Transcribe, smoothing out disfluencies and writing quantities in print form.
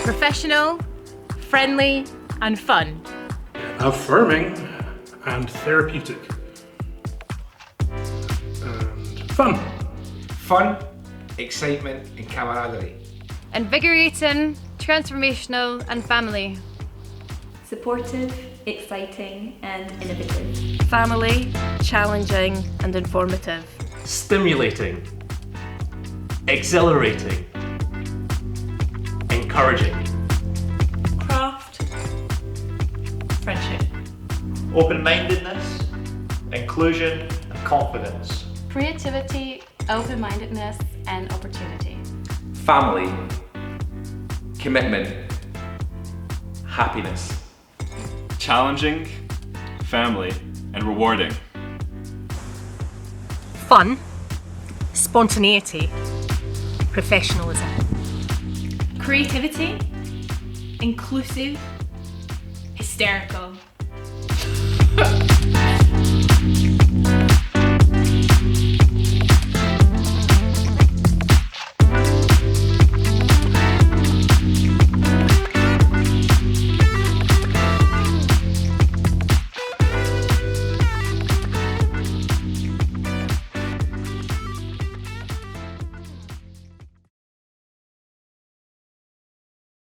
Professional, friendly and fun. Affirming and therapeutic. And fun. Fun, excitement and camaraderie. Invigorating, transformational and family. Supportive, exciting and innovative. Family, challenging and informative. Stimulating, exhilarating, encouraging. Craft, friendship. Open-mindedness, inclusion and confidence. Creativity, open-mindedness and opportunity. Family, commitment, happiness. Challenging, family, and rewarding. Fun, spontaneity, professionalism. Creativity, inclusive, hysterical.